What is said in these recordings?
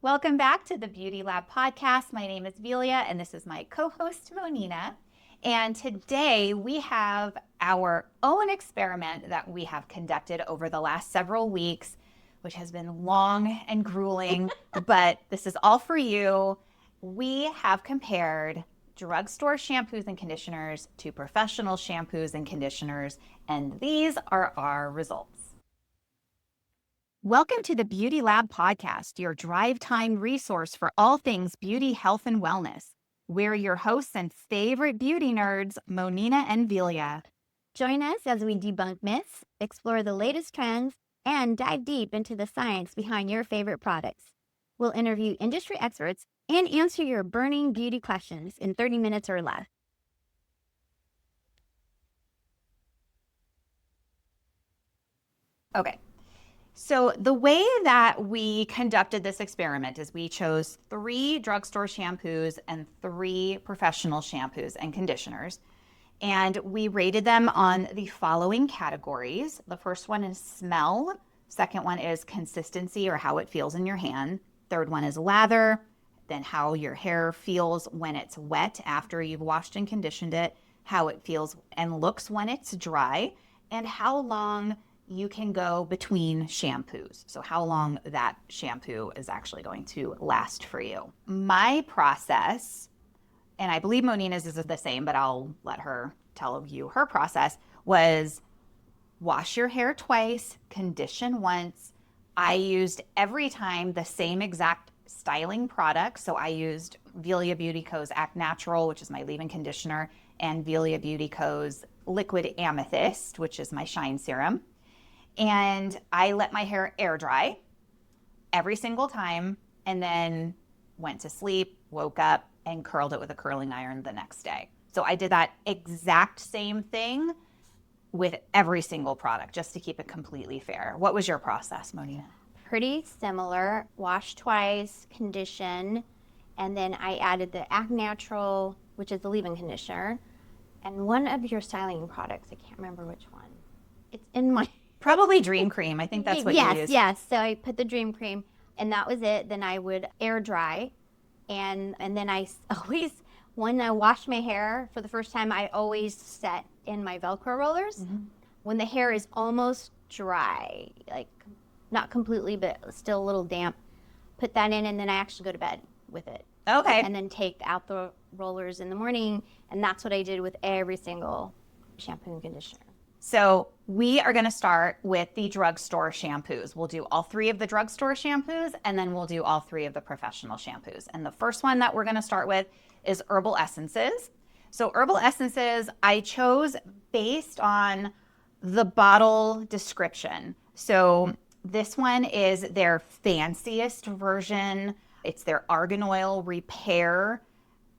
Welcome back to the Beauty Lab podcast. My name is Velia, and this is my co-host, Monina. And today we have our own experiment that we have conducted over the last several weeks, which has been long and grueling, but this is all for you. We have compared drugstore shampoos and conditioners to professional shampoos and conditioners, and these are our results. Welcome to the Beauty Lab podcast, your drive time resource for all things beauty, health, and wellness. We're your hosts and favorite beauty nerds, Monina and Velia. Join us as we debunk myths, explore the latest trends, and dive deep into the science behind your favorite products. We'll interview industry experts and answer your burning beauty questions in 30 minutes or less. Okay. So the way that we conducted this experiment is we chose 3 drugstore shampoos and 3 professional shampoos and conditioners. And we rated them on the following categories. The first one is smell. Second one is consistency or how it feels in your hand. Third one is lather. Then how your hair feels when it's wet after you've washed and conditioned it. How it feels and looks when it's dry. And how long you can go between shampoos. So how long that shampoo is actually going to last for you. My process, and I believe Monina's is the same, but I'll let her tell you her process, was wash your hair twice, condition once. I used every time the same exact styling product. So I used Velia Beauty Co.'s Act Natural, which is my leave-in conditioner, and Velia Beauty Co.'s Liquid Amethyst, which is my shine serum. And I let my hair air dry every single time and then went to sleep, woke up, and curled it with a curling iron the next day. So I did that exact same thing with every single product just to keep it completely fair. What was your process, Monina? Pretty similar. Wash twice, condition, and then I added the Act Natural, which is the leave-in conditioner, and one of your styling products. I can't remember which one. It's in my... Probably Dream Cream. I think that's what you used. Yes. So I put the Dream Cream, and that was it. Then I would air dry, and then I always, when I wash my hair for the first time, I always set in my Velcro rollers. Mm-hmm. When the hair is almost dry, like not completely, but still a little damp, put that in, and then I actually go to bed with it. Okay. And then take out the rollers in the morning, and that's what I did with every single shampoo and conditioner. So we are going to start with the drugstore shampoos. We'll do all 3 of the drugstore shampoos, and then we'll do all 3 of the professional shampoos. And the first one that we're going to start with is herbal essences. So herbal essences, I chose based on the bottle description. So this one is their fanciest version. It's their argan oil repair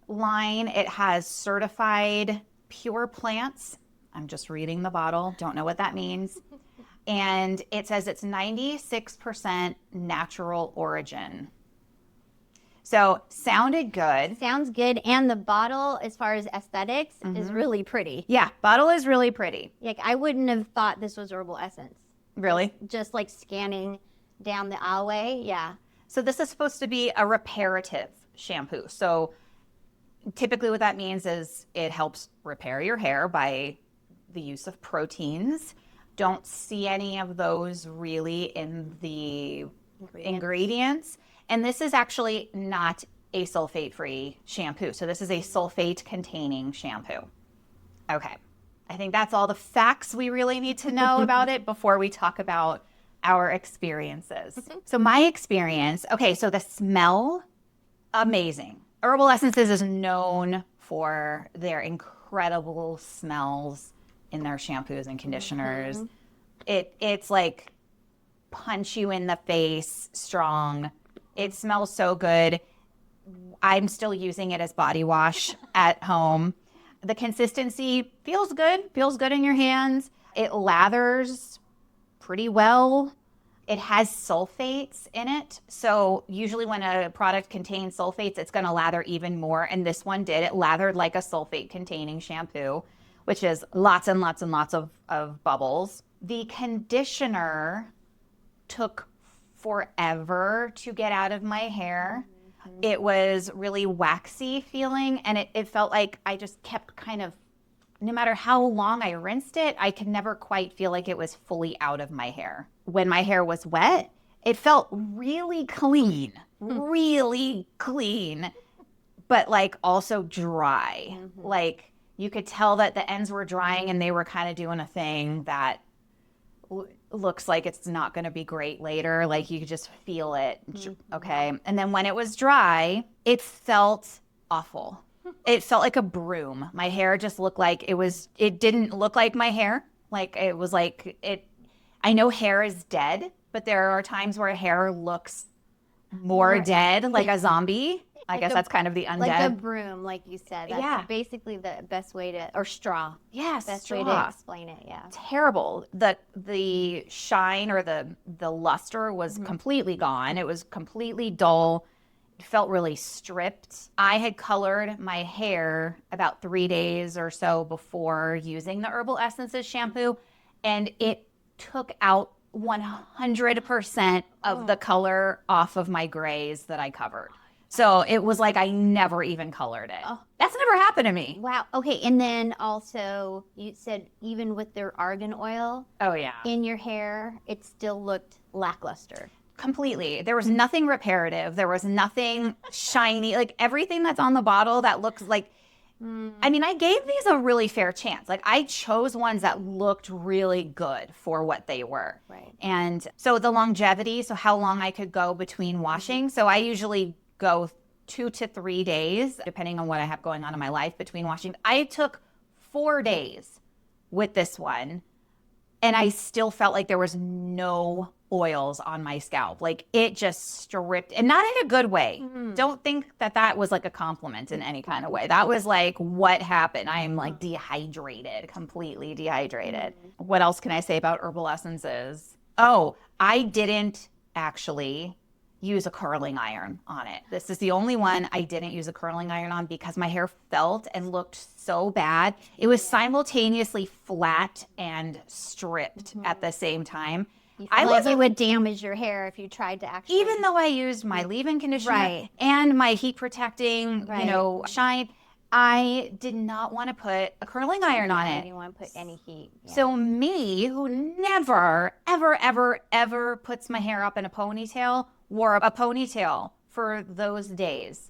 line. It has certified pure plants. I'm just reading the bottle. Don't know what that means. And it says it's 96% natural origin. So sounded good. Sounds good. And the bottle, as far as aesthetics, is really pretty. Yeah, bottle is really pretty. Like, I wouldn't have thought this was herbal essence. Really? Just like scanning down the aisleway. Yeah. So this is supposed to be a reparative shampoo. So typically what that means is it helps repair your hair by the use of proteins. Don't see any of those really in the ingredients. And this is actually not a sulfate-free shampoo. So this is a sulfate-containing shampoo. Okay. I think that's all the facts we really need to know about it before we talk about our experiences. So my experience, okay, so the smell, amazing. Herbal Essences is known for their incredible smells in their shampoos and conditioners. It's like punch you in the face, strong. It smells so good. I'm still using it as body wash at home. The consistency feels good in your hands. It lathers pretty well. It has sulfates in it. So usually when a product contains sulfates, it's going to lather even more. And this one did. It lathered like a sulfate containing shampoo, which is lots and lots and lots of bubbles. The conditioner took forever to get out of my hair. It was really waxy feeling, and it felt like I just kept kind of, no matter how long I rinsed it, I could never quite feel like it was fully out of my hair. When my hair was wet, it felt really clean, but like also dry. Like you could tell that the ends were drying and they were kind of doing a thing that looks like it's not going to be great later. Like you could just feel it. Okay. And then when it was dry, it felt awful. It felt like a broom. My hair just looked like it didn't look like my hair. Like it was like I know hair is dead, but there are times where hair looks more dead, like a zombie. I guess that's kind of the undead. Like a broom, like you said. That's basically the best way to, or straw. Yes, best straw. way to explain it, yeah. Terrible. The shine or the luster was completely gone. It was completely dull. It felt really stripped. I had colored my hair about 3 days or so before using the Herbal Essences shampoo, and it took out 100% of the color off of my grays that I covered. So it was like I never even colored it. Oh. That's never happened to me. Wow. Okay. And then also you said even with their argan oil in your hair, it still looked lackluster. Completely. There was nothing reparative. There was nothing shiny. Like everything that's on the bottle that looks like, I mean, I gave these a really fair chance. Like I chose ones that looked really good for what they were. Right. And so the longevity, so how long I could go between washing. So I usually go 2 to 3 days, depending on what I have going on in my life between washing. I took 4 days with this one, and I still felt like there was no oils on my scalp. Like it just stripped, and not in a good way. Don't think that was like a compliment in any kind of way. That was like, what happened? I am like dehydrated, completely dehydrated. What else can I say about Herbal Essences? Oh, I didn't actually use a curling iron on it. This is the only one I didn't use a curling iron on because my hair felt and looked so bad. It was simultaneously flat and stripped at the same time. It would damage your hair if you tried to actually. Even though I used my leave-in conditioner and my heat protecting, shine, I did not want to put a curling iron on it. I didn't want to put any heat. Yeah. So me, who never, ever, ever, ever puts my hair up in a ponytail, wore a ponytail for those days.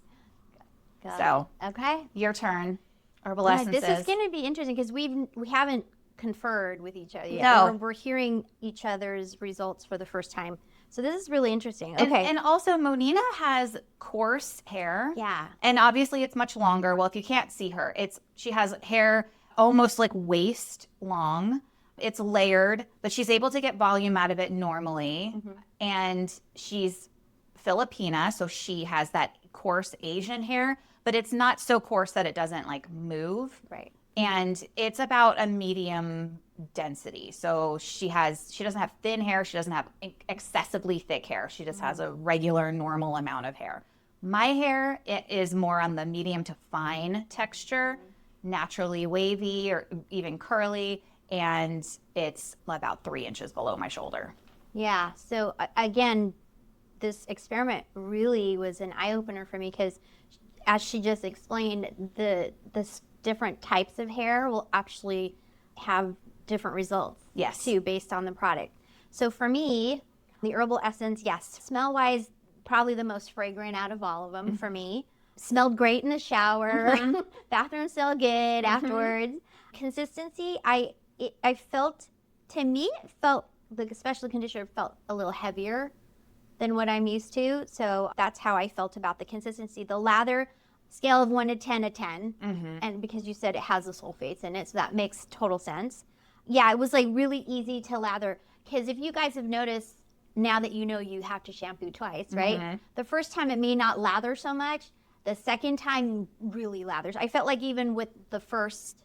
Okay, your turn. Herbal Essences. This is going to be interesting because we haven't conferred with each other yet. No. We're hearing each other's results for the first time. So this is really interesting. Okay. And also Monina has coarse hair. Yeah. And obviously it's much longer. Well, if you can't see her, she has hair almost like waist long. It's layered, but she's able to get volume out of it normally. And she's Filipina, so she has that coarse Asian hair, but it's not so coarse that it doesn't like move. Right. And it's about a medium density. So she doesn't have thin hair. She doesn't have excessively thick hair. She just has a regular, normal amount of hair. My hair, it is more on the medium to fine texture, naturally wavy or even curly. And it's about 3 inches below my shoulder. Yeah. So again, this experiment really was an eye-opener for me because as she just explained, the different types of hair will actually have different results too based on the product. So for me, the Herbal Essence, yes, smell-wise, probably the most fragrant out of all of them for me. Smelled great in the shower. Bathroom smelled good afterwards. Consistency, I felt, to me, it felt, the special conditioner felt a little heavier than what I'm used to. So that's how I felt about the consistency. The lather, scale of 1 to 10, a 10. And because you said it has the sulfates in it, so that makes total sense. Yeah, it was like really easy to lather. Because if you guys have noticed, now that you know you have to shampoo twice, right? The first time it may not lather so much. The second time really lathers. I felt like even with the first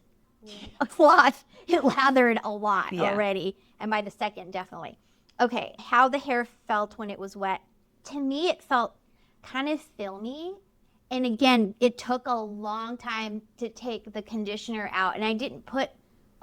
wash, it lathered a lot already. And by the second, definitely. Okay, how the hair felt when it was wet. To me, it felt kind of filmy. And again, it took a long time to take the conditioner out. And I didn't put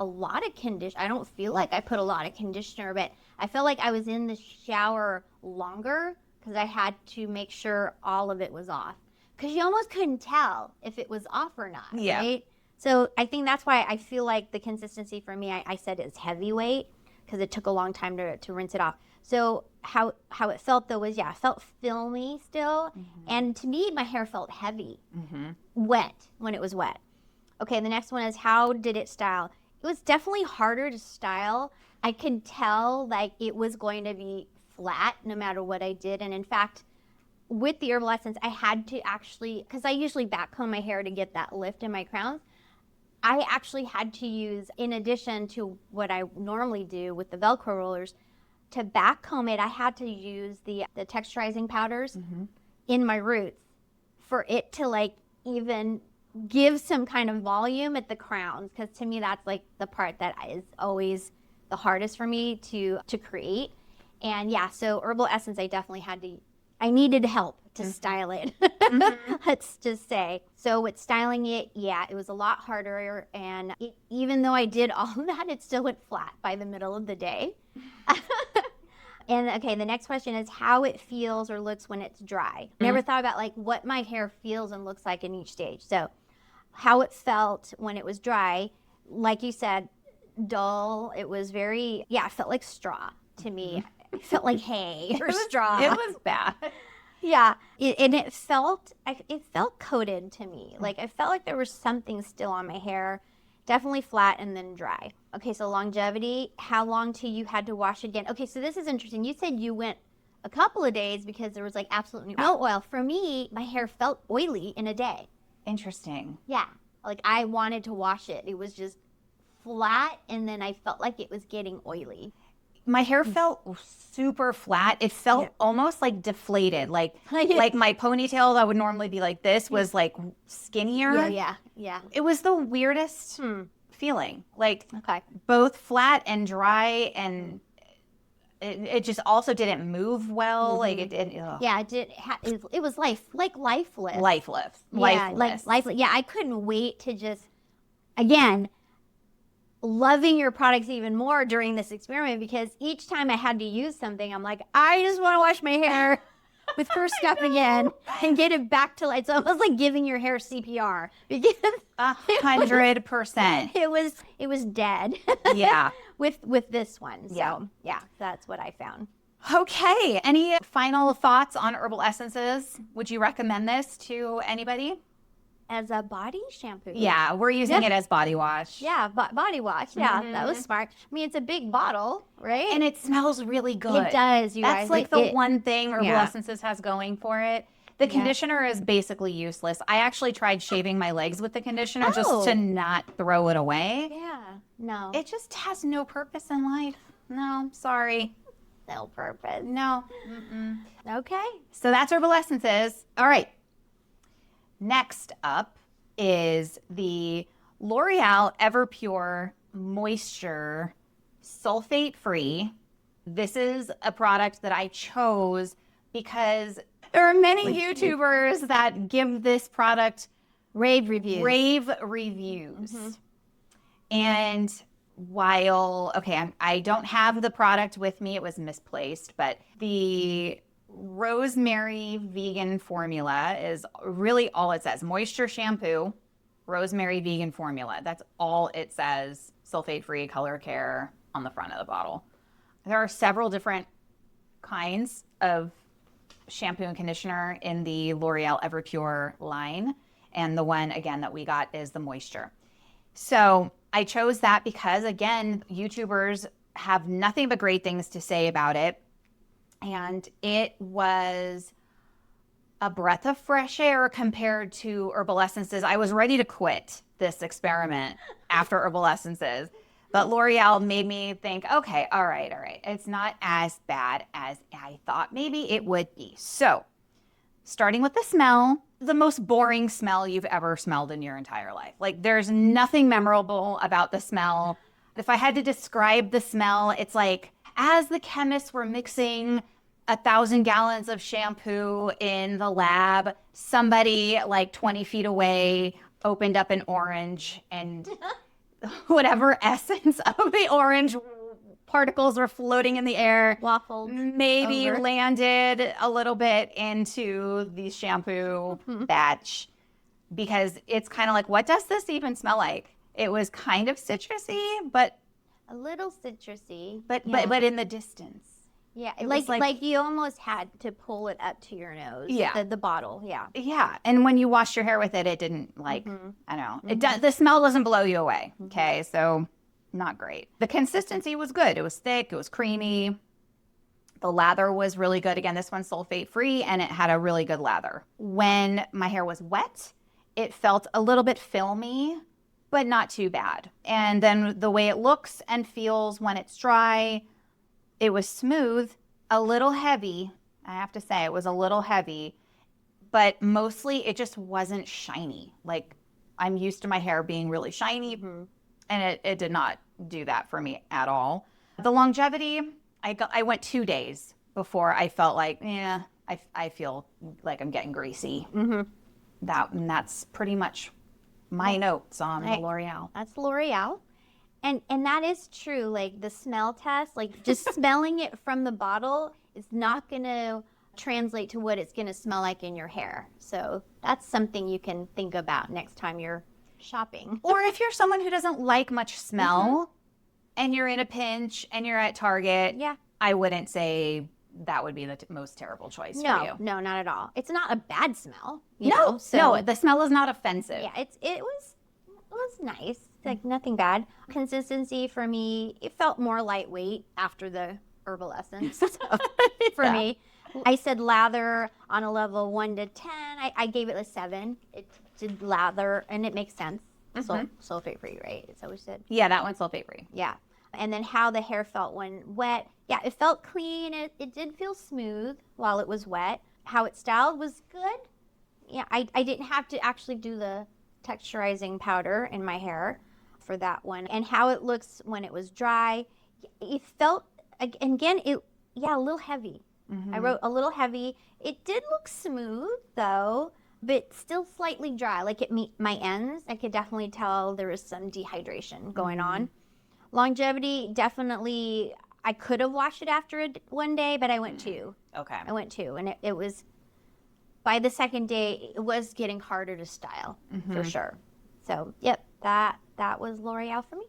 a lot of conditioner. I don't feel like I put a lot of conditioner, but I felt like I was in the shower longer because I had to make sure all of it was off. Because you almost couldn't tell if it was off or not, right? So I think that's why I feel like the consistency for me, I said it's heavyweight because it took a long time to rinse it off. So how it felt though was, it felt filmy still. And to me, my hair felt heavy, wet when it was wet. Okay, the next one is how did it style? It was definitely harder to style. I could tell like it was going to be flat no matter what I did. And in fact, with the Herbal Essence, I had to actually, because I usually backcomb my hair to get that lift in my crowns, I actually had to use, in addition to what I normally do with the Velcro rollers, to backcomb it, I had to use the texturizing powders in my roots for it to like even give some kind of volume at the crowns, because to me that's like the part that is always the hardest for me to create. And so Herbal Essence, I needed help to style it. Let's just say. So with styling it, it was a lot harder. And even though I did all of that, it still went flat by the middle of the day. And okay, the next question is how it feels or looks when it's dry. Never thought about like what my hair feels and looks like in each stage. So how it felt when it was dry, like you said, dull. It was very, it felt like straw to me. It felt like hay or straw. It was bad. It felt coated to me. Like I felt like there was something still on my hair. Definitely flat and then dry. Okay, so longevity, how long till you had to wash again? Okay, so this is interesting. You said you went a couple of days because there was like absolutely no oil. For me, my hair felt oily in a day. Interesting. Yeah, like I wanted to wash it. It was just flat and then I felt like it was getting oily. My hair felt super flat. It felt almost like deflated. Like my ponytail that would normally be like this was like skinnier. Yeah. It was the weirdest feeling. Like both flat and dry, and it just also didn't move well. Like it did. It was lifeless. Lifeless. Yeah, I couldn't wait to just, again, loving your products even more during this experiment, because each time I had to use something, I'm like, I just want to wash my hair with first step again and get it back to light. It's almost like giving your hair CPR because 100%. It was dead. Yeah. with this one. So that's what I found. Okay. Any final thoughts on Herbal Essences? Would you recommend this to anybody? As a body shampoo. Yeah, we're using it as body wash. Yeah, body wash. Yeah, that was smart. I mean, it's a big bottle, right? And it smells really good. It does, you That's guys. like the one thing Herbal Essences has going for it. The conditioner is basically useless. I actually tried shaving my legs with the conditioner just to not throw it away. Yeah, no. It just has no purpose in life. No, sorry. No purpose. No. Okay. So that's Herbal Essences. All right. Next up is the L'Oreal Everpure Moisture Sulfate Free. This is a product that I chose because there are many YouTubers that give this product rave reviews. And while, I don't have the product with me, it was misplaced, but the rosemary vegan formula is really all it says. Moisture shampoo, rosemary vegan formula. That's all it says. Sulfate free color care on the front of the bottle. There are several different kinds of shampoo and conditioner in the L'Oreal Everpure line. And the one, again, that we got is the moisture. So I chose that because, again, YouTubers have nothing but great things to say about it. And it was a breath of fresh air compared to Herbal Essences. I was ready to quit this experiment after Herbal Essences. But L'Oreal made me think, okay, all right. It's not as bad as I thought maybe it would be. So starting with the smell, the most boring smell you've ever smelled in your entire life. Like there's nothing memorable about the smell. If I had to describe the smell, it's like as the chemists were mixing 1,000 gallons of shampoo in the lab, somebody like 20 feet away opened up an orange and whatever essence of the orange particles were floating in the air Waffled maybe over. landed a little bit into the shampoo batch, because it's kind of like, what does this even smell like? It was kind of citrusy, but A little citrusy. but yeah. but in the distance. Yeah, It like, was like- you almost had to pull it up to your nose. Yeah. The bottle, yeah. Yeah, and when you washed your hair with it, it didn't like, I don't know. It does. The smell doesn't blow you away. Okay, so not great. The consistency was good. It was thick. It was creamy. The lather was really good. Again, this one's sulfate free, and it had a really good lather. When my hair was wet, it felt a little bit filmy, but not too bad. And then the way it looks and feels when it's dry, it was smooth, a little heavy. I have to say, it was a little heavy, but mostly it just wasn't shiny. Like, I'm used to my hair being really shiny, and it did not do that for me at all. The longevity, I went 2 days before I felt like, I feel like I'm getting greasy. And that's pretty much my notes on the L'Oreal. That's L'Oreal. And that is true. Like the smell test, like just smelling it from the bottle is not going to translate to what it's going to smell like in your hair. So that's something you can think about next time you're shopping. Or if you're someone who doesn't like much smell and you're in a pinch and you're at Target, Yeah. I wouldn't say that would be the most terrible choice for you. No, not at all. It's not a bad smell. No, the smell is not offensive. Yeah, it was nice. Like nothing bad. Consistency for me, it felt more lightweight after the herbal essence. So for me, I said lather on a level 1 to 10. I gave it a 7. It did lather, and it makes sense. Sulfate free, right? It's always said. Yeah, that one's sulfate free. Yeah. And then how the hair felt when wet. Yeah, it felt clean. It did feel smooth while it was wet. How it styled was good. Yeah, I didn't have to actually do the texturizing powder in my hair for that one. And how it looks when it was dry. It felt, again, a little heavy. I wrote a little heavy. It did look smooth, though, but still slightly dry. Like my ends, I could definitely tell there was some dehydration going on. Longevity, definitely, I could have washed it after one day, but I went 2. Okay. I went 2, and it was, by the second day, it was getting harder to style, for sure. So, yep, that was L'Oreal for me.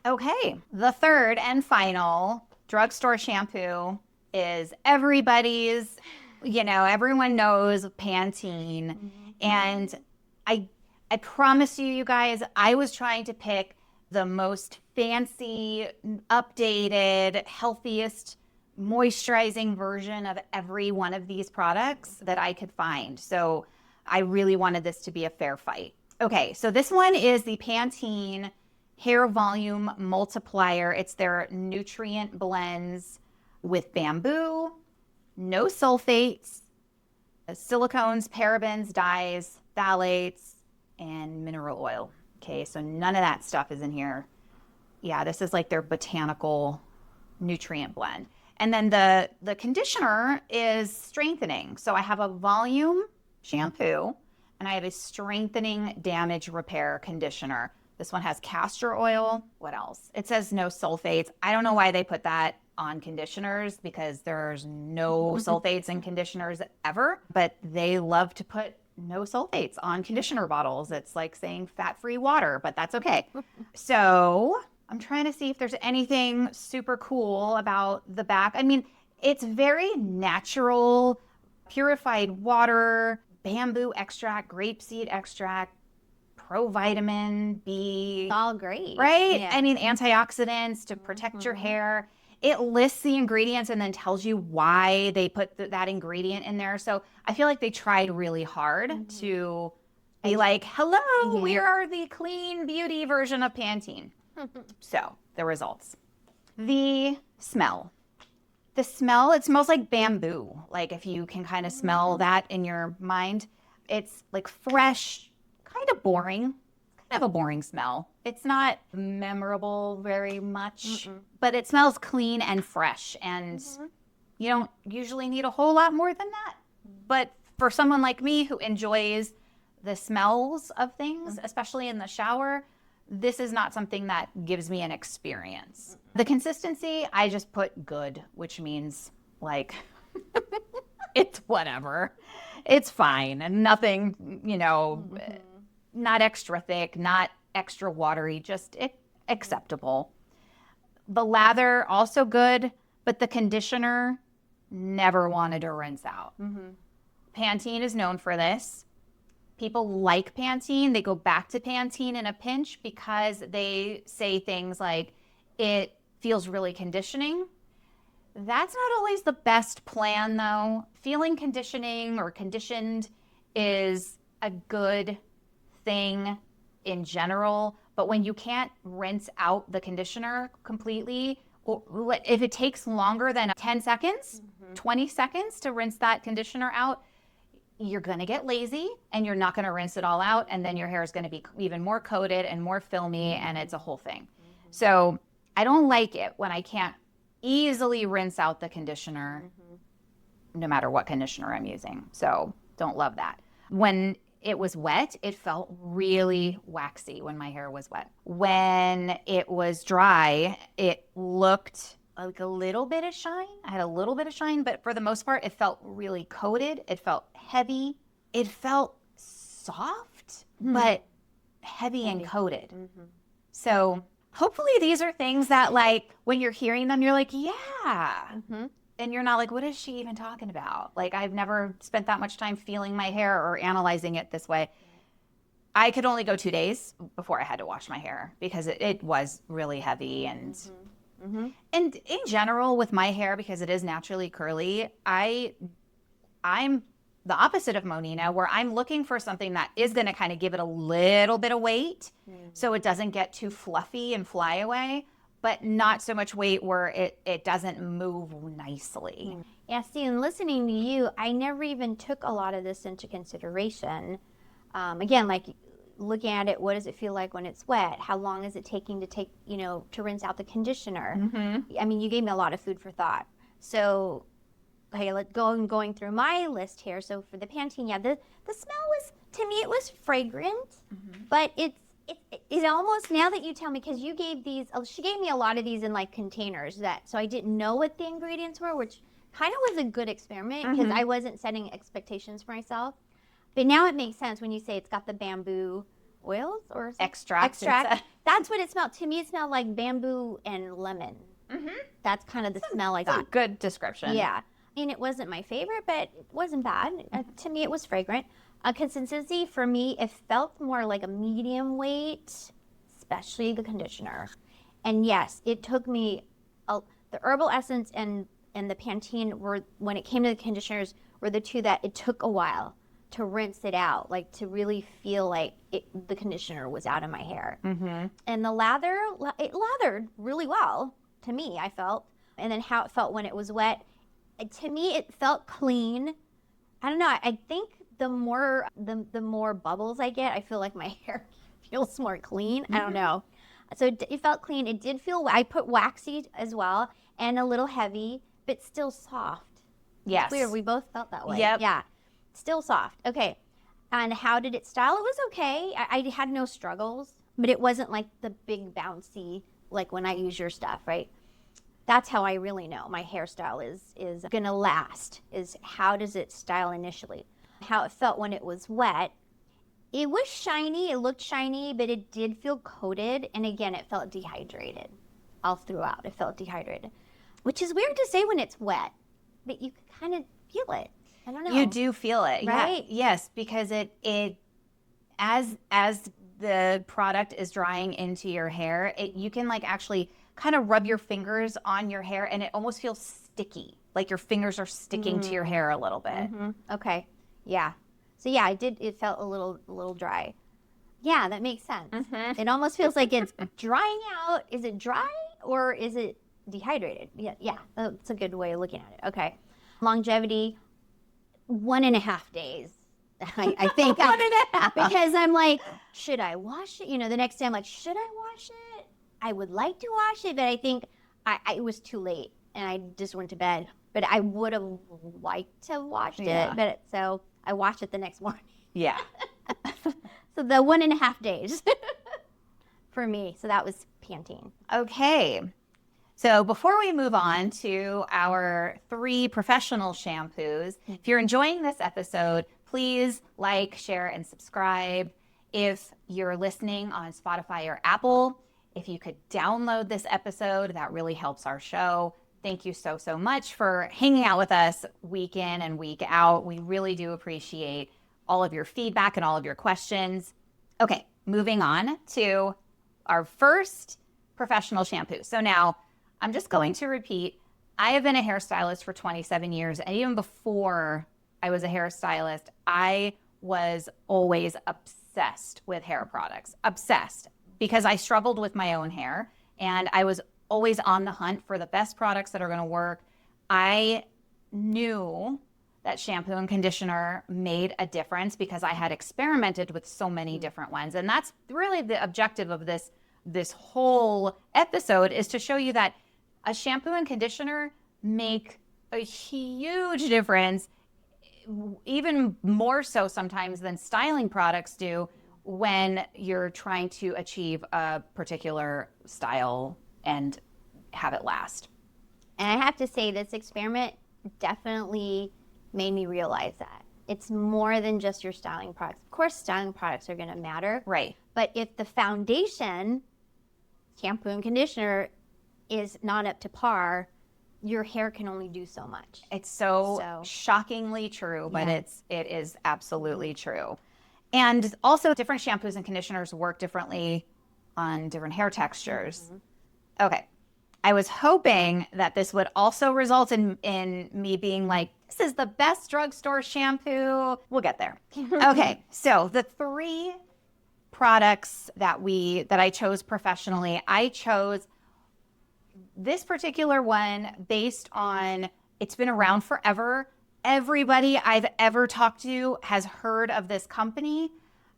Okay. The third and final drugstore shampoo is everybody's, everyone knows Pantene. And I promise you guys, I was trying to pick the most fancy, updated, healthiest, moisturizing version of every one of these products that I could find. So I really wanted this to be a fair fight. Okay, so this one is the Pantene Hair Volume Multiplier. It's their nutrient blends with bamboo, no sulfates, silicones, parabens, dyes, phthalates, and mineral oil. Okay, so none of that stuff is in here. Yeah, this is like their botanical nutrient blend. And then the conditioner is strengthening. So I have a volume shampoo and I have a strengthening damage repair conditioner. This one has castor oil. What else? It says no sulfates. I don't know why they put that on conditioners because there's no sulfates in conditioners ever, but they love to put no sulfates on conditioner bottles. It's like saying fat-free water, but that's okay. So I'm trying to see if there's anything super cool about the back. I mean, it's very natural, purified water, bamboo extract, grapeseed extract, provitamin B. It's all great. Right? Yeah. I mean, antioxidants to protect your hair. It lists the ingredients and then tells you why they put that ingredient in there. So I feel like they tried really hard to be like, hello, we are the clean beauty version of Pantene. So the results. The smell. The smell, it smells like bamboo. Like if you can kind of smell that in your mind. It's like fresh, kind of boring. Kind of a boring smell. It's not memorable very much, but it smells clean and fresh. And you don't usually need a whole lot more than that. But for someone like me who enjoys the smells of things, especially in the shower, this is not something that gives me an experience. The consistency, I just put good, which means like it's whatever. It's fine. And nothing, not extra thick, not extra watery, just acceptable. The lather, also good, but the conditioner, never wanted to rinse out. Pantene is known for this. People like Pantene. They go back to Pantene in a pinch because they say things like, it feels really conditioning. That's not always the best plan, though. Feeling conditioning or conditioned is a good thing in general, but when you can't rinse out the conditioner completely, or if it takes longer than 10 seconds, 20 seconds to rinse that conditioner out, you're going to get lazy and you're not going to rinse it all out. And then your hair is going to be even more coated and more filmy, and it's a whole thing. So I don't like it when I can't easily rinse out the conditioner, no matter what conditioner I'm using. So don't love that. When it was wet, it felt really waxy when my hair was wet. When it was dry, it looked like a little bit of shine. I had a little bit of shine, but for the most part, it felt really coated. It felt heavy. It felt soft, but heavy and coated. So hopefully these are things that, like, when you're hearing them, you're like, yeah. And you're not like, what is she even talking about? Like, I've never spent that much time feeling my hair or analyzing it this way. I could only go 2 days before I had to wash my hair because it was really heavy. And and in general with my hair, because it is naturally curly, I'm the opposite of Monina, where I'm looking for something that is going to kind of give it a little bit of weight so it doesn't get too fluffy and fly away, but not so much weight where it doesn't move nicely. Yeah, see, and listening to you, I never even took a lot of this into consideration. Again, like looking at it, what does it feel like when it's wet? How long is it taking to rinse out the conditioner? I mean, you gave me a lot of food for thought. So, okay, let's going through my list here. So for the Pantene, yeah, the smell was, to me, it was fragrant, but it almost, now that you tell me, because you gave these, she gave me a lot of these in like containers, so I didn't know what the ingredients were, which kind of was a good experiment because I wasn't setting expectations for myself. But now it makes sense when you say it's got the bamboo oils or extract. That's what it smelled. To me, it smelled like bamboo and lemon. That's kind of the smell I got. That's a good description. Yeah. I mean, it wasn't my favorite, but it wasn't bad. To me, it was fragrant. Consistency, for me, it felt more like a medium weight, especially the conditioner. And yes, it took me, the Herbal Essence and the Pantene were, when it came to the conditioners, were the two that it took a while to rinse it out, like to really feel like the conditioner was out of my hair. And the lather, it lathered really well to me, I felt. And then how it felt when it was wet, to me, it felt clean. I don't know. I think the more bubbles I get, I feel like my hair feels more clean. I don't know. So it felt clean. It did feel, I put waxy as well and a little heavy, but still soft. Yes. It's weird. We both felt that way. Yep. Yeah. Still soft. Okay. And how did it style? It was okay. I had no struggles, but it wasn't like the big bouncy, like when I use your stuff, right? That's how I really know my hairstyle is going to last, is how does it style initially. How it felt when it was wet. It was shiny. It looked shiny, but it did feel coated. And again, it felt dehydrated all throughout. It felt dehydrated, which is weird to say when it's wet, but you can kind of feel it. I don't know. You do feel it, right? Yeah. Yes, because it as the product is drying into your hair, you can like actually kind of rub your fingers on your hair, and it almost feels sticky, like your fingers are sticking to your hair a little bit. Okay, yeah. So yeah, it felt a little dry. Yeah, that makes sense. It almost feels like it's drying out. Is it dry or is it dehydrated? Yeah, that's a good way of looking at it. Okay, longevity. 1.5 days. I think 1.5. because I'm like, should I wash it? The next day I'm like, should I wash it? I would like to wash it, but I think it was too late and I just went to bed. But I would have liked to wash it, so I watched it the next morning. Yeah. So the 1.5 days. for me. So that was Pantene. Okay. So before we move on to our 3 professional shampoos, if you're enjoying this episode, please like, share, and subscribe. If you're listening on Spotify or Apple, if you could download this episode, that really helps our show. Thank you so, so much for hanging out with us week in and week out. We really do appreciate all of your feedback and all of your questions. Okay, moving on to our first professional shampoo. So now I'm just going to repeat, I have been a hairstylist for 27 years. And even before I was a hairstylist, I was always obsessed with hair products, obsessed, because I struggled with my own hair and I was always on the hunt for the best products that are going to work. I knew that shampoo and conditioner made a difference because I had experimented with so many different ones. And that's really the objective of this whole episode, is to show you that a shampoo and conditioner make a huge difference, even more so sometimes than styling products do, when you're trying to achieve a particular style and have it last. And I have to say, this experiment definitely made me realize that it's more than just your styling products. Of course, styling products are going to matter. Right. But if the foundation, shampoo and conditioner, is not up to par, your hair can only do so much. It's so shockingly true, but Yeah. it is absolutely true. And also, different shampoos and conditioners work differently on different hair textures. Okay. I was hoping that this would also result in me being like, this is the best drugstore shampoo. We'll get there. Okay. So the 3 products that I chose professionally, I chose this particular one based on, it's been around forever. Everybody I've ever talked to has heard of this company.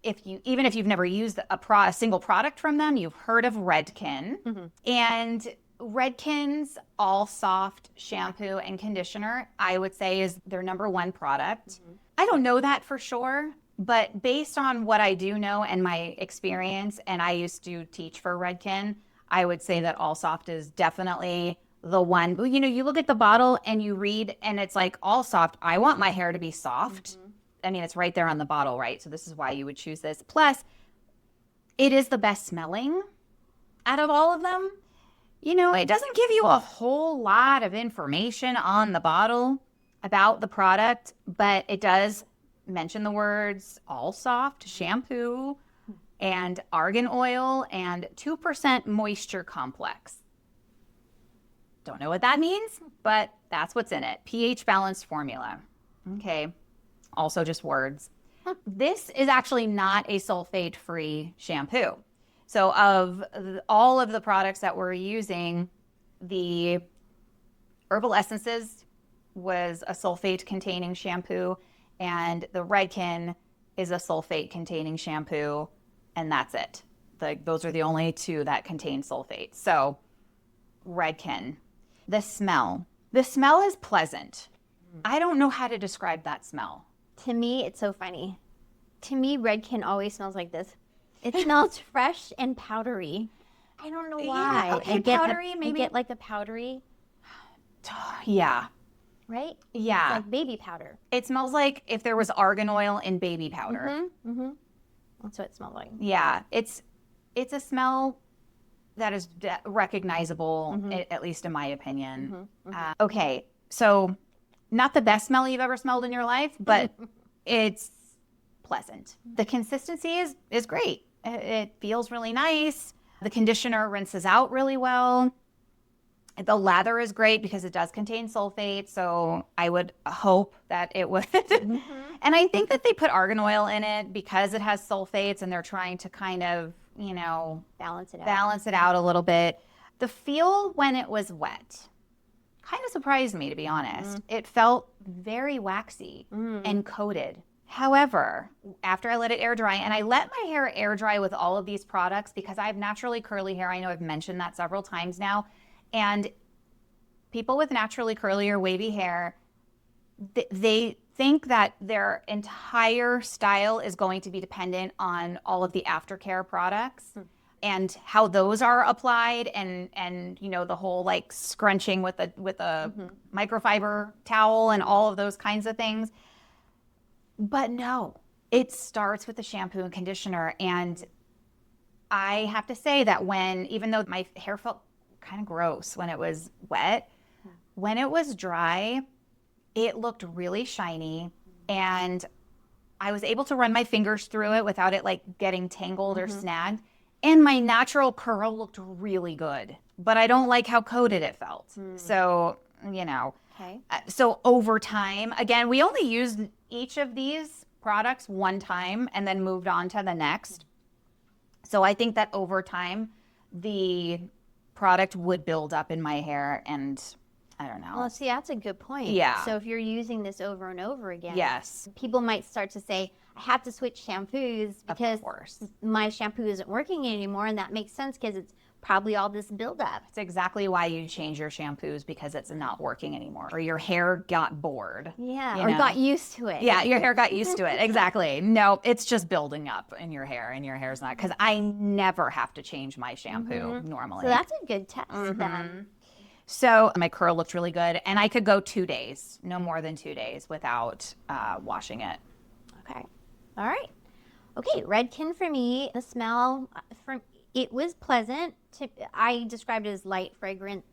Even if you've never used a single product from them, you've heard of Redken. And Redken's All Soft shampoo and conditioner, I would say, is their #1 product. I don't know that for sure, but based on what I do know and my experience, and I used to teach for Redken, I would say that All Soft is definitely the one. You know, you look at the bottle and you read, and it's like, All Soft, I want my hair to be soft. I mean, it's right there on the bottle, right? So this is why you would choose this. Plus, it is the best smelling out of all of them. You know, it doesn't give you a whole lot of information on the bottle about the product, but it does mention the words All Soft shampoo and argan oil and 2% moisture complex. Don't know what that means, but that's what's in it. pH balanced formula. Okay. Also just words. This is actually not a sulfate-free shampoo. So of all of the products that we're using, the Herbal Essences was a sulfate-containing shampoo, and the Redken is a sulfate-containing shampoo, and that's it. Those are the only 2 that contain sulfate. So Redken. The smell is pleasant. I don't know how to describe that smell. To me, it's so funny. To me, Redken always smells like this. It smells fresh and powdery. I don't know why. Yeah, okay, powdery, maybe. I get like a powdery, Yeah. right? Yeah. It's like baby powder. It smells like if there was argan oil in baby powder. That's what it smells like. Yeah. It's a smell that is recognizable, at least in my opinion. Okay. So not the best smell you've ever smelled in your life, but it's pleasant. The consistency is great. It feels really nice. The conditioner rinses out really well. The lather is great because it does contain sulfate, so I would hope that it would. And I think that they put argan oil in it because it has sulfates, and they're trying to kind of, you know, Balance it out. balance it out a little bit. The feel when it was wet kind of surprised me, to be honest. It felt very waxy and coated. However, after I let it air dry, and I let my hair air dry with all of these products because I have naturally curly hair. I know I've mentioned that several times now. And people with naturally curly or wavy hair, they think that their entire style is going to be dependent on all of the aftercare products. and how those are applied, and you know, the whole like scrunching with a microfiber towel and all of those kinds of things. But no, it starts with the shampoo and conditioner. And I have to say that even though my hair felt kind of gross when it was wet, when it was dry, it looked really shiny, and I was able to run my fingers through it without it like getting tangled or snagged. And my natural curl looked really good, but I don't like how coated it felt. So, you know, so over time, again, we only used each of these products one time and then moved on to the next. So I think that over time, the product would build up in my hair, and I don't know. Well, see, that's a good point. Yeah. So if you're using this over and over again, Yes. people might start to say, I have to switch shampoos because Of course. my shampoo isn't working anymore. And that makes sense because it's probably all this buildup. It's exactly why you change your shampoos, because it's not working anymore, or your hair got bored. Yeah, you or know? got used to it. Yeah, your hair got used to it. Exactly. No, it's just building up in your hair, and your hair's not, because I never have to change my shampoo normally. So that's a good test then. So my curl looked really good, and I could go 2 days, no more than 2 days, without washing it. Okay. All right. Okay, Redken for me, the smell, it was pleasant. I described it as light fragrance,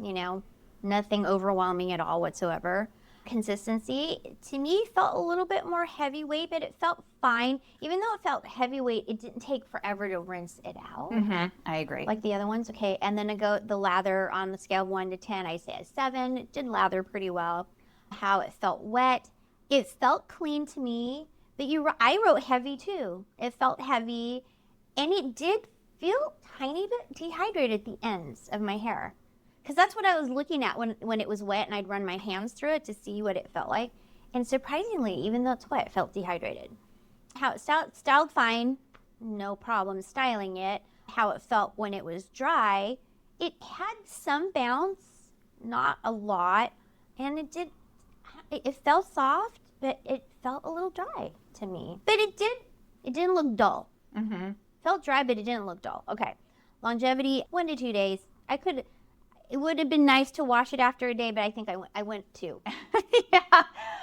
you know, nothing overwhelming at all whatsoever. Consistency, to me, felt a little bit more heavyweight, but it felt fine. Even though it felt heavyweight, it didn't take forever to rinse it out. I agree. Like the other ones. Okay, and then the lather on the scale of 1 to 10, I say a 7. It did lather pretty well. How it felt wet. It felt clean to me, but I wrote heavy too. It felt heavy, and it did feel tiny bit dehydrated at the ends of my hair. Because that's what I was looking at when it was wet, and I'd run my hands through it to see what it felt like. And surprisingly, even though it's wet, it felt dehydrated. How it styled fine, no problem styling it. How it felt when it was dry, it had some bounce, not a lot. And it felt soft, but it felt a little dry to me. But it didn't look dull. Felt dry, but it didn't look dull. Okay. Longevity, 1 to 2 days. It would have been nice to wash it after a day, but I think I went 2. Yeah,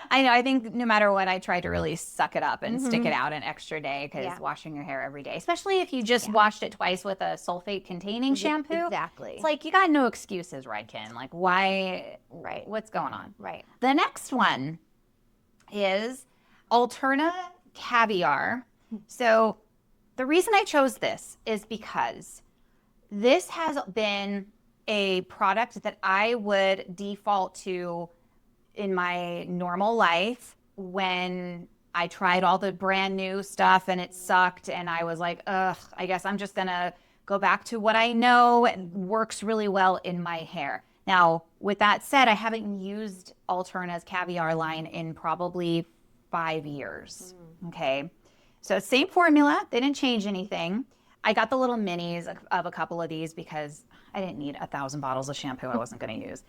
I know. I think no matter what, I try to really suck it up and stick it out an extra day, because washing your hair every day, especially if you just washed it twice with a sulfate-containing shampoo. Exactly. It's like, you got no excuses, Redken. Like, why? Right. What's going on? Right. The next one is Alterna Caviar. So the reason I chose this is because this has been a product that I would default to in my normal life when I tried all the brand new stuff and it sucked, and I was like, ugh, I guess I'm just gonna go back to what I know and works really well in my hair. Now, with that said, I haven't used Alterna's Caviar line in probably 5 years. Okay, so same formula, they didn't change anything. I got the little minis of a couple of these because I didn't need 1,000 bottles of shampoo I wasn't going to use.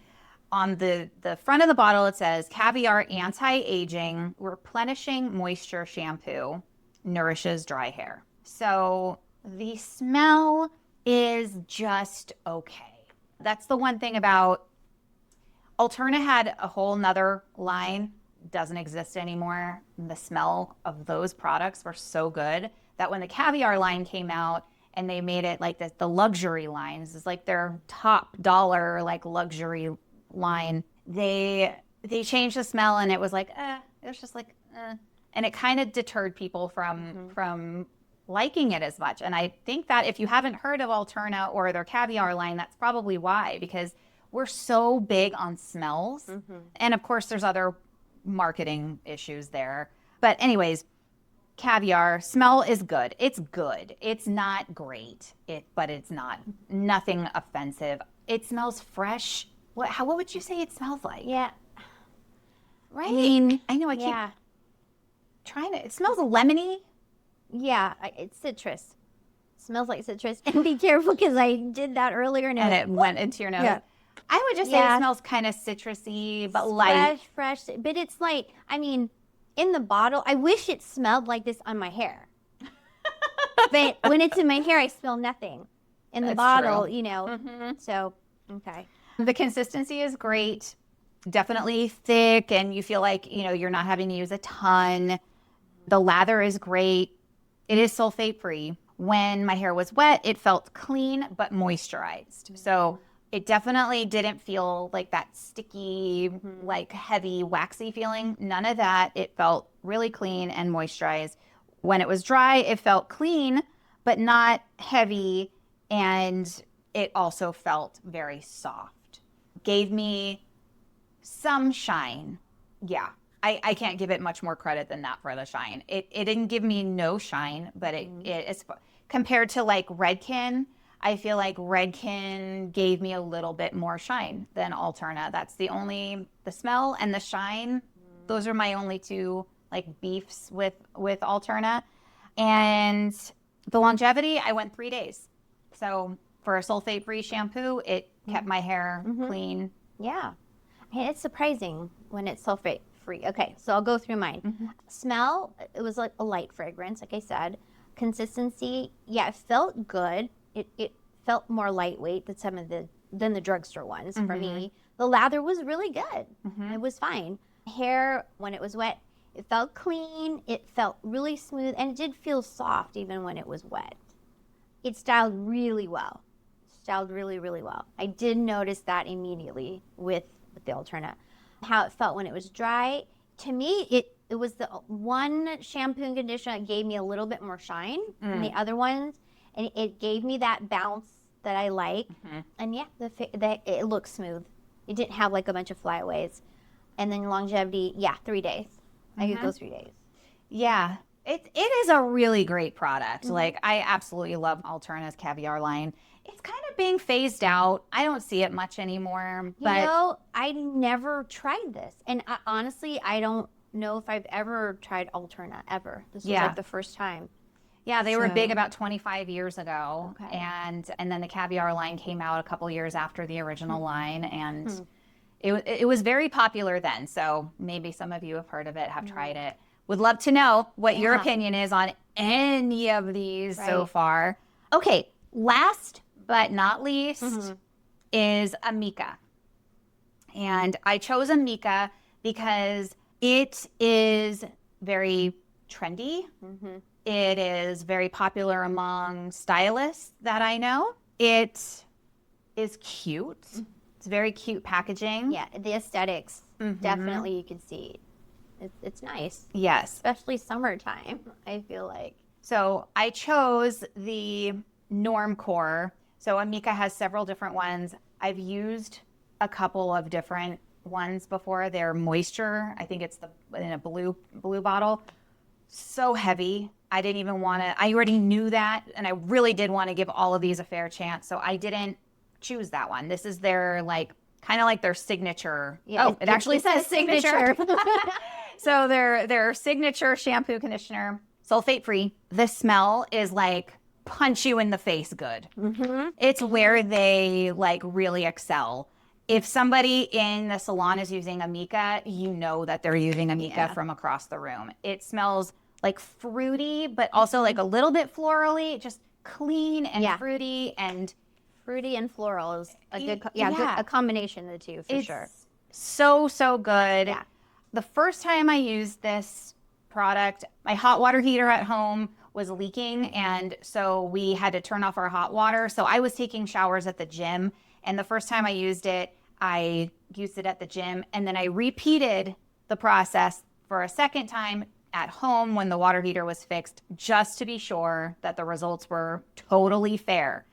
On the front of the bottle, it says Caviar Anti-Aging Replenishing Moisture Shampoo Nourishes Dry Hair. So the smell is just okay. That's the one thing about Alterna. Had a whole nother line, doesn't exist anymore. And the smell of those products were so good that when the Caviar line came out and they made it like the luxury lines, is like their top dollar like luxury line, they changed the smell, and it was like, it was just like, and it kind of deterred people from liking it as much. And I think that if you haven't heard of Alterna or their Caviar line, that's probably why, because we're so big on smells. And of course there's other marketing issues there. But anyways, Caviar smell is good. It's good. It's not great. But it's nothing offensive. It smells fresh. What would you say it smells like? Yeah. Right. I mean, I know I keep trying to. It smells lemony. Yeah, it's citrus. Smells like citrus. And be careful, because I did that earlier and it went into your nose. Yeah. I would just say it smells kind of citrusy, but light. Fresh. But it's like, I mean, in the bottle, I wish it smelled like this on my hair. But when it's in my hair, I smell nothing. In the That's bottle, true. you know. So, okay. The consistency is great. Definitely thick, and you feel like, you're not having to use a ton. The lather is great. It is sulfate free. When my hair was wet, it felt clean but moisturized. So it definitely didn't feel like that sticky, like heavy, waxy feeling. None of that. It felt really clean and moisturized. When it was dry, it felt clean but not heavy. And it also felt very soft. Gave me some shine. Yeah. I can't give it much more credit than that for the shine. It didn't give me no shine, but it's compared to like Redken. I feel like Redken gave me a little bit more shine than Alterna. That's the smell and the shine. Those are my only two like beefs with Alterna. And the longevity, I went 3 days. So for a sulfate-free shampoo, it kept my hair clean. Yeah. Hey, it's surprising when it's sulfate free. Okay, so I'll go through mine. Smell, it was like a light fragrance, like I said. Consistency, yeah, it felt good. It felt more lightweight than the drugstore ones for me. The lather was really good. It was fine. Hair, when it was wet, it felt clean. It felt really smooth, and it did feel soft even when it was wet. It styled really well. Styled really, really well. I did notice that immediately with the Alterna. How it felt when it was dry. To me, it was the one shampoo and conditioner that gave me a little bit more shine than the other ones. And it gave me that bounce that I like. And yeah, it looked smooth. It didn't have like a bunch of flyaways. And then longevity, yeah, 3 days. I could go 3 days. Yeah, it is a really great product. Like, I absolutely love Alterna's Caviar line. It's kind of being phased out. I don't see it much anymore. But I never tried this. And honestly, I don't know if I've ever tried Alterna, ever. This was like the first time. yeah, they were big about 25 years ago. Okay. And then the Caviar line came out a couple years after the original line. And it was very popular then. So maybe some of you have heard of it, have tried it. Would love to know what your opinion is on any of these so far. Okay, last but not least is Amika. And I chose Amika because it is very trendy. It is very popular among stylists that I know. It is cute. It's very cute packaging. Yeah, the aesthetics, definitely you can see. It's nice. Yes. Especially summertime, I feel like. So I chose the Normcore. So Amika has several different ones. I've used a couple of different ones before. They're moisture. I think it's in a blue bottle. So heavy. I didn't even want to. I already knew that, and I really did want to give all of these a fair chance. So I didn't choose that one. This is their kind of like their signature. Yeah, it actually says signature. So their signature shampoo conditioner, sulfate free. The smell is like punch you in the face good. It's where they like really excel. If somebody in the salon is using Amika, you know that they're using Amika from across the room. It smells like fruity, but also like a little bit florally, just clean and fruity and floral is a good, a combination of the two for sure. So good. Yeah. The first time I used this product, my hot water heater at home was leaking, and so we had to turn off our hot water. So I was taking showers at the gym, and the first time I used it at the gym, and then I repeated the process for a second time at home when the water heater was fixed, just to be sure that the results were totally fair.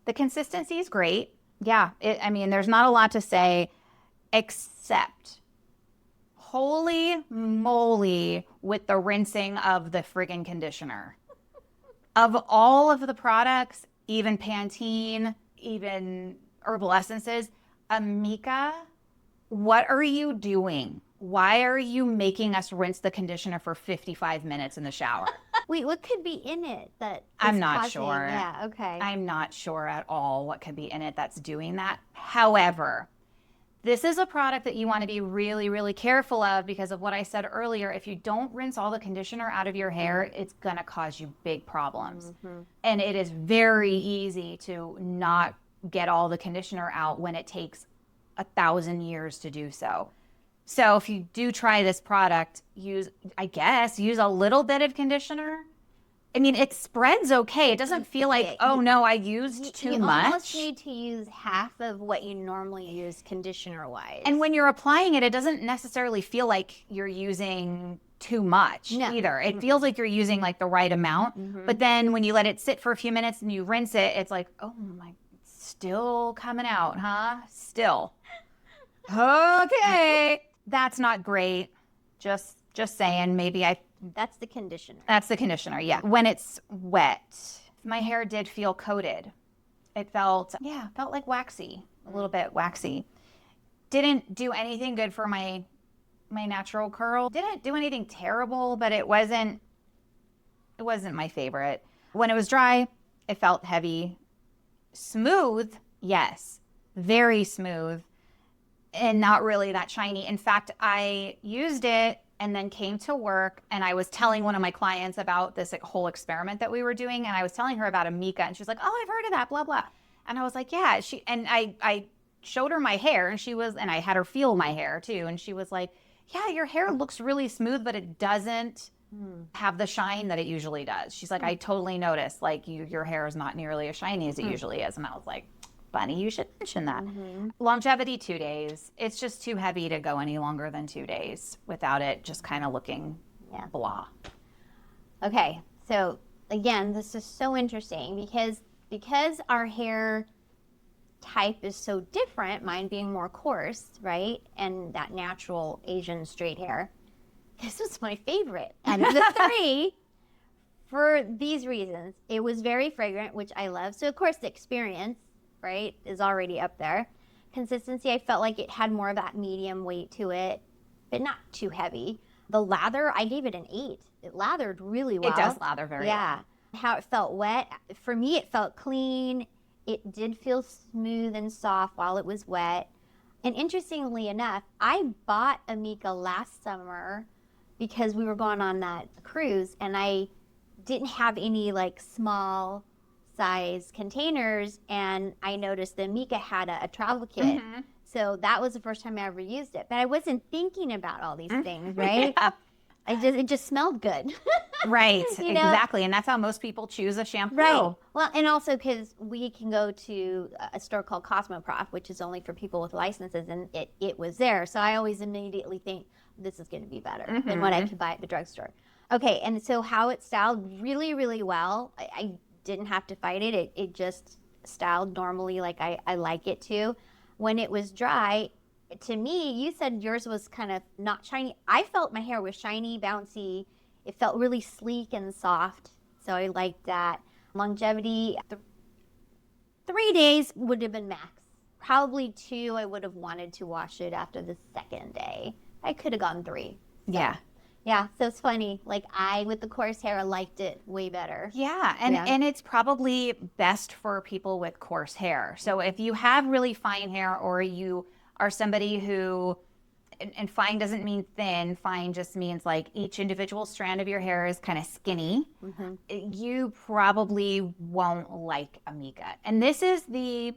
The consistency is great. Yeah, there's not a lot to say, except holy moly with the rinsing of the friggin' conditioner. Of all of the products, even Pantene, even herbal essences, Amika, what are you doing? Why are you making us rinse the conditioner for 55 minutes in the shower? Wait, what could be in it that I'm not sure. Yeah, okay. I'm not sure at all what could be in it that's doing that. However, This is a product that you want to be really, really careful of because of what I said earlier. If you don't rinse all the conditioner out of your hair, it's going to cause you big problems. And it is very easy to not get all the conditioner out when it takes 1,000 years to do so. So if you do try this product, use a little bit of conditioner. I mean, it spreads okay. It doesn't feel like, oh no, I used too much. You almost need to use half of what you normally use conditioner-wise. And when you're applying it, it doesn't necessarily feel like you're using too much either. It feels like you're using like the right amount. But then when you let it sit for a few minutes and you rinse it, it's like, oh my, it's still coming out, huh? Still. Okay. That's not great. Just saying, That's the conditioner. That's the conditioner, yeah. When it's wet, my hair did feel coated. It felt like waxy, a little bit waxy. Didn't do anything good for my natural curl. Didn't do anything terrible, but it wasn't my favorite. When it was dry, it felt heavy. Smooth, yes, very smooth, and not really that shiny. In fact, I used it and then came to work, and I was telling one of my clients about this whole experiment that we were doing, and I was telling her about Amika, and she's like, oh, I've heard of that, blah, blah. And I was like, yeah. I showed her my hair, and I had her feel my hair too, and she was like, yeah, your hair looks really smooth, but it doesn't have the shine that it usually does. She's like, I totally noticed, like, your hair is not nearly as shiny as it usually is. And I was like, funny, you should mention that. Longevity, 2 days. It's just too heavy to go any longer than 2 days without it just kind of looking blah. Okay, so again, this is so interesting because our hair type is so different, mine being more coarse, right? And that natural Asian straight hair. This was my favorite out of the three for these reasons. It was very fragrant, which I love. So of course the experience, right, is already up there. Consistency, I felt like it had more of that medium weight to it, but not too heavy. The lather, I gave it an 8. It lathered really well. It does lather very well. Yeah. How it felt wet, for me it felt clean. It did feel smooth and soft while it was wet. And interestingly enough, I bought Amika last summer because we were going on that cruise, and I didn't have any like small size containers, and I noticed that Amika had a travel kit. So that was the first time I ever used it. But I wasn't thinking about all these things, right? It just smelled good. Right, You know? exactly. And that's how most people choose a shampoo. Right. Well, and also because we can go to a store called Cosmoprof, which is only for people with licenses, and it was there. So I always immediately think this is going to be better than what I could buy at the drugstore. Okay, and so how it styled really, really well. I didn't have to fight it. It just styled normally like I like it to. When it was dry, to me, you said yours was kind of not shiny. I felt my hair was shiny, bouncy. It felt really sleek and soft, so I liked that. Longevity, 3 days would have been max. Probably 2, I would have wanted to wash it after the second day. I could have gone 3. So. Yeah, so it's funny. Like, with the coarse hair, liked it way better. Yeah, and it's probably best for people with coarse hair. So if you have really fine hair, or you are somebody who, and fine doesn't mean thin, fine just means like each individual strand of your hair is kind of skinny, you probably won't like Amika. And this is the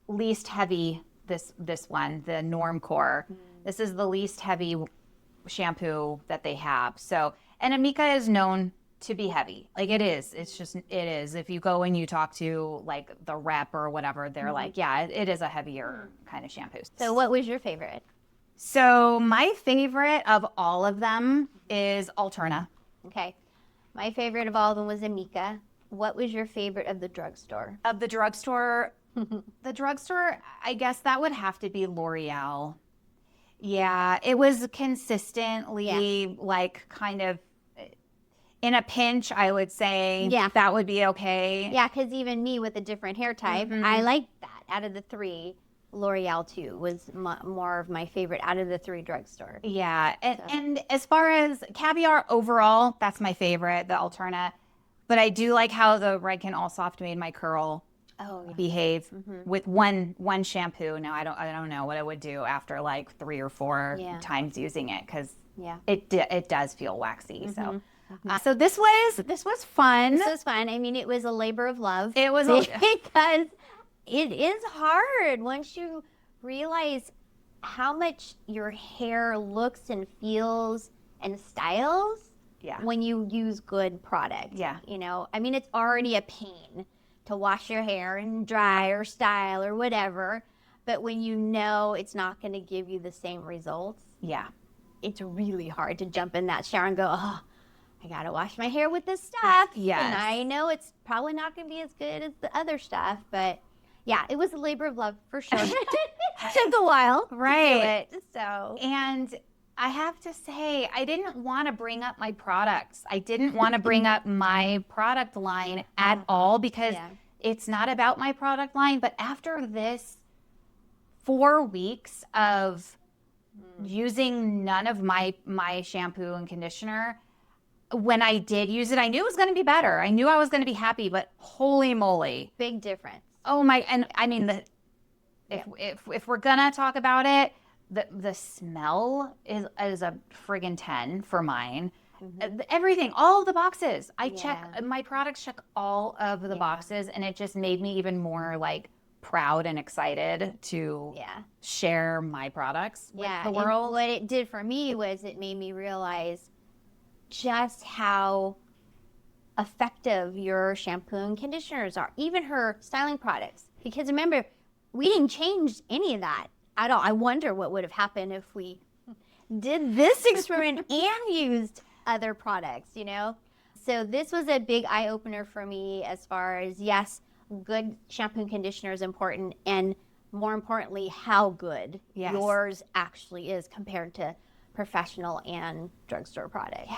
least heavy, this one, the Norm Core. This is the least heavy shampoo that they have. So, and Amika is known to be heavy. Like, it is. If you go and you talk to like the rep or whatever, they're like, yeah, it is a heavier kind of shampoo. So what was your favorite? So my favorite of all of them is Alterna. Okay. My favorite of all of them was Amika. What was your favorite of the drugstore? Of the drugstore, I guess that would have to be L'Oreal. Yeah, it was consistently like kind of in a pinch, I would say. Yeah. That would be okay. Yeah, because even me with a different hair type, I liked that. Out of the 3, L'Oreal too was more of my favorite out of the 3 drugstore. Yeah, and as far as Caviar overall, that's my favorite, the Alterna. But I do like how the Redken All Soft made my curl behave with one shampoo. Now I don't know what it would do after like 3 or 4 times using it, because it does feel waxy. So so this was fun. This was fun. I mean, it was a labor of love. It was because it is hard once you realize how much your hair looks and feels and styles when you use good product. You know, I mean, it's already a pain to wash your hair and dry or style or whatever, but when you know it's not going to give you the same results, it's really hard to jump in that shower and go, oh, I got to wash my hair with this stuff. And I know it's probably not going to be as good as the other stuff, but yeah, it was a labor of love for sure. Took a while to do it, so. And I have to say, I didn't want to bring up my products. I didn't want to bring up my product line at all, because it's not about my product line. But after this 4 weeks of using none of my shampoo and conditioner, when I did use it, I knew it was going to be better. I knew I was going to be happy, but holy moly. Big difference. Oh my, and I mean, if we're gonna talk about it, the smell is a friggin' 10 for mine. Everything, all the boxes. I check, my products check all of the boxes, and it just made me even more like proud and excited to share my products with the world. And what it did for me was it made me realize just how effective your shampoo and conditioners are, even her styling products. Because remember, we didn't change any of that at all. I wonder what would have happened if we did this experiment and used other products, you know? So this was a big eye-opener for me as far as, yes, good shampoo and conditioner is important, and more importantly, how good yours actually is compared to professional and drugstore products.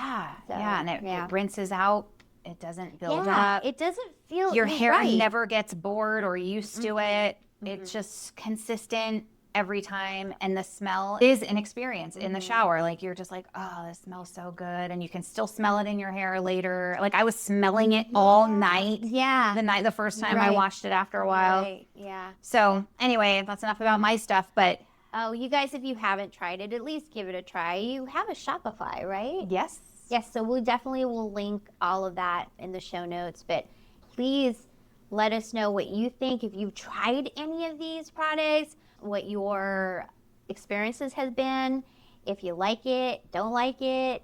And it rinses out. It doesn't build up. It doesn't feel your hair never gets bored or used to it. It's just consistent every time, and the smell is an experience in the shower. Like, you're just like, oh, this smells so good, and you can still smell it in your hair later. Like, I was smelling it all night. The first time I washed it after a while. So anyway, that's enough about my stuff. But oh, you guys, if you haven't tried it, at least give it a try. You have a Shopify, right? Yes, so we definitely will link all of that in the show notes, but please let us know what you think. If you've tried any of these products, what your experiences has been, if you like it, don't like it,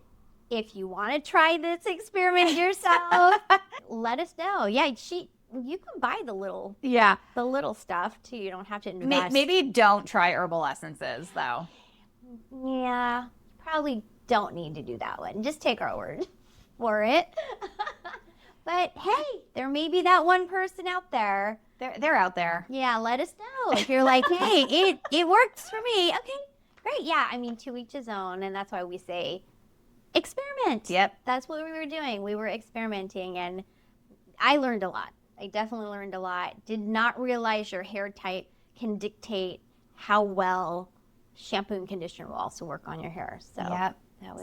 if you want to try this experiment yourself, let us know. You can buy the little stuff too. You don't have to invest. Maybe don't try herbal essences though. Probably don't need to do that one. Just take our word for it. But hey, there may be that one person out there. They're out there. Let us know if you're like, hey, it works for me. Okay, great. I mean, to each his own, and that's why we say experiment. That's what we were doing. We were experimenting, and I learned a lot. I definitely learned a lot. Did not realize your hair type can dictate how well shampoo and conditioner will also work on your hair. So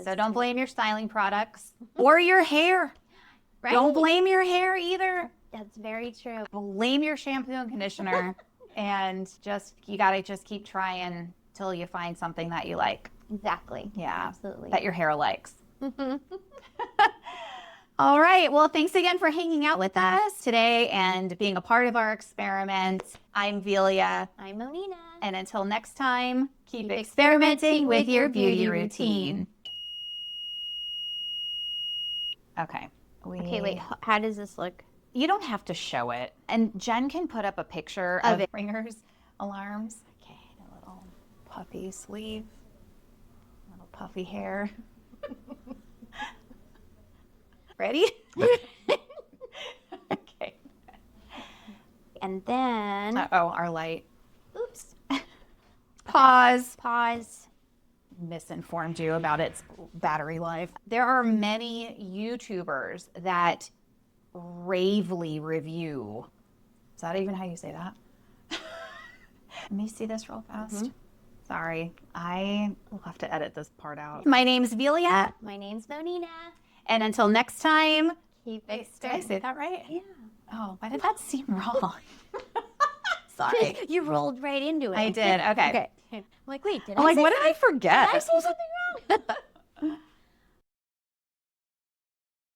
so don't blame your styling products or your hair. Don't blame your hair either. That's very true. Blame your shampoo and conditioner, and you gotta just keep trying till you find something that you like. Exactly. Absolutely. That your hair likes. All right. Well, thanks again for hanging out with us today and being a part of our experiment. I'm Velia. I'm Monina. And until next time, keep experimenting with your beauty routine. Okay. Okay, wait. How does this look? You don't have to show it. And Jen can put up a picture of Ringer's alarms. Okay, a little puffy sleeve, little puffy hair. Ready? Okay. And then... Uh-oh, our light. Oops. Pause. Misinformed you about its battery life. There are many YouTubers that ravely review. Is that even how you say that? Let me see this real fast. Sorry, I will have to edit this part out. My name's Velia. My name's Monina. And until next time, keep did I say that right? Yeah. Oh, why did that seem wrong? Sorry. You rolled right into it. I did. Okay. I'm like, wait, did I'm I like, say what did I forget? Did I say something wrong?